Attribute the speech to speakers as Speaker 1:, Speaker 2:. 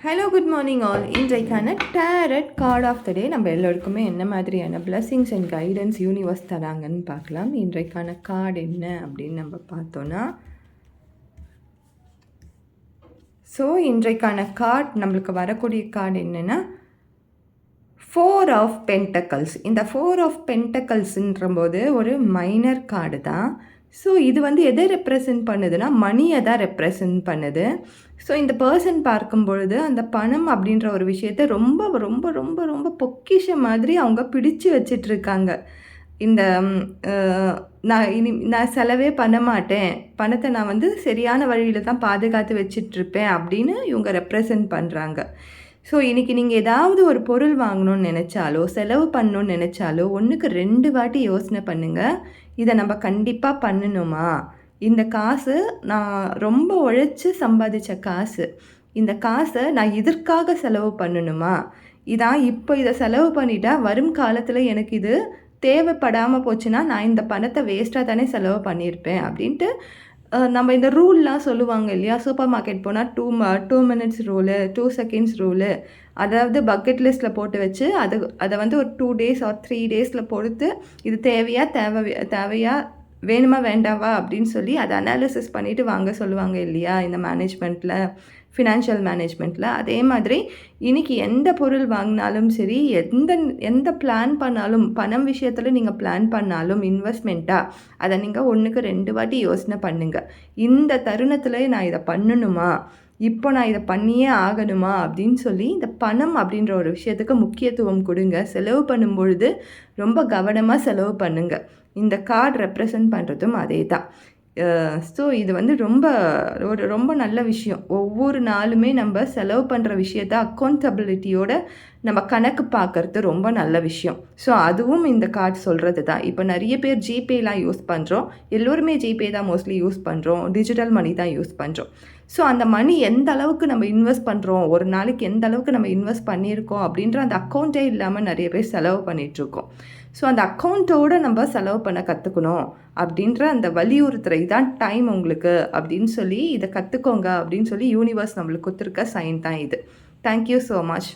Speaker 1: Hello good morning all. இன்றைக்கான tarot card of the டே நம்ம எல்லோருக்குமே என்ன மாதிரியான பிளெஸிங்ஸ் அண்ட் கைடன்ஸ் யூனிவர்ஸ் தராங்கன்னு பார்க்கலாம். இன்றைக்கான கார்டு என்ன அப்படின்னு நம்ம பார்த்தோன்னா, இன்றைக்கான கார்டு நம்மளுக்கு வரக்கூடிய கார்டு என்னென்னா 4 ஆஃப் பென்டக்கல்ஸ். இந்த 4 ஆஃப் பென்டக்கல்ஸுன்ற போது ஒரு மைனர் கார்டு தான். இது எதை ரெப்ரசன்ட் பண்ணுதுன்னா, மணியை தான் ரெப்ரசன்ட் பண்ணுது. இந்த பர்சன் பார்க்கும் பொழுது அந்த பணம் அப்படின்ற ஒரு விஷயத்த ரொம்ப ரொம்ப ரொம்ப ரொம்ப பொக்கிஷம் மாதிரி அவங்க பிடிச்சு வச்சிட்ருக்காங்க. இந்த நான் செலவே பண்ண மாட்டேன், பணத்தை நான் சரியான வழியில் தான் பாதுகாத்து வச்சிட்ருப்பேன் அப்படின்னு இவங்க ரெப்ரசன்ட் பண்ணுறாங்க. இன்றைக்கி நீங்கள் ஏதாவது ஒரு பொருள் வாங்கணும்னு நினச்சாலோ, செலவு பண்ணணும்னு நினச்சாலோ 1க்கு 2 வாட்டி யோசனை பண்ணுங்கள். இதை நம்ம கண்டிப்பாக பண்ணணுமா? இந்த காசு நான் ரொம்ப உழைச்சி சம்பாதிச்ச காசு. இந்த காசை நான் இதற்காக செலவு பண்ணணுமா? இதை செலவு பண்ணிட்டா வரும் காலத்தில் எனக்கு இது தேவைப்படாமல் போச்சுன்னா நான் இந்த பணத்தை வேஸ்ட்டாக தானே செலவு பண்ணியிருப்பேன் அப்படின்ட்டு நம்ம இந்த ரூல்லாம் சொல்லுவாங்க இல்லையா? சூப்பர் மார்க்கெட் போனால் 2 மினிட்ஸ் ரூலு, 2 செகண்ட்ஸ் ரூலு, அதாவது பக்கெட் லிஸ்ட்டில் போட்டு வச்சு அதை ஒரு 2 டேஸ் ஆர் 3 டேஸில் பொறுத்து இது தேவையா வேணுமா வேண்டாவா அப்படின்னு சொல்லி அதை அனாலிசிஸ் பண்ணிவிட்டு வாங்க சொல்லுவாங்க இல்லையா? இந்த மேனேஜ்மெண்ட்டில், ஃபினான்ஷியல் மேனேஜ்மெண்ட்டில். அதே மாதிரி இன்றைக்கி எந்த பொருள் வாங்கினாலும் சரி, எந்த பிளான் பண்ணாலும், பணம் விஷயத்தில் நீங்கள் பிளான் பண்ணாலும் இன்வெஸ்ட்மெண்ட்டாக அதை நீங்கள் 1க்கு 2 வாட்டி யோசனை பண்ணுங்கள். இந்த தருணத்தில் நான் இதை பண்ணணுமா, இப்போ நான் இதை பண்ணியே ஆகணுமா அப்படின்னு சொல்லி இந்த பணம் அப்படின்ற ஒரு விஷயத்துக்கு முக்கியத்துவம் கொடுங்க. செலவு பண்ணும் பொழுது ரொம்ப கவனமாக செலவு பண்ணுங்கள். இந்த கார்டு ரெப்ரசன்ட் பண்ணுறதும் அதே தான். இது ரொம்ப நல்ல விஷயம். ஒவ்வொரு நாளுமே நம்ம செலவு பண்ணுற விஷயத்த அக்கௌண்டபிலிட்டியோட நம்ம கணக்கு பார்க்குறது ரொம்ப நல்ல விஷயம். அதுவும் இந்த கார்டு சொல்கிறது தான். இப்போ நிறைய பேர் ஜிபேலாம் யூஸ் பண்ணுறோம். எல்லோருமே ஜிபே தான் மோஸ்ட்லி யூஸ் பண்ணுறோம். டிஜிட்டல் மணி தான் யூஸ் பண்ணுறோம். அந்த மணி எந்த அளவுக்கு நம்ம இன்வெஸ்ட் பண்ணுறோம், ஒரு நாளைக்கு எந்த அளவுக்கு நம்ம இன்வெஸ்ட் பண்ணியிருக்கோம் அப்படின்ற அந்த அக்கௌண்ட்டே இல்லாமல் நிறைய பேர் செலவு பண்ணிகிட்ருக்கோம். அந்த அக்கௌண்ட்டோடு நம்ம செலவு பண்ண கற்றுக்கணும் அப்படின்ற அந்த வலியுறுத்துறை தான் டைம் உங்களுக்கு அப்படின்னு சொல்லி இதை கற்றுக்கோங்க அப்படின்னு சொல்லி யூனிவர்ஸ் நம்மளுக்கு கொடுத்துருக்க சைன் தான் இது. Thank you so much.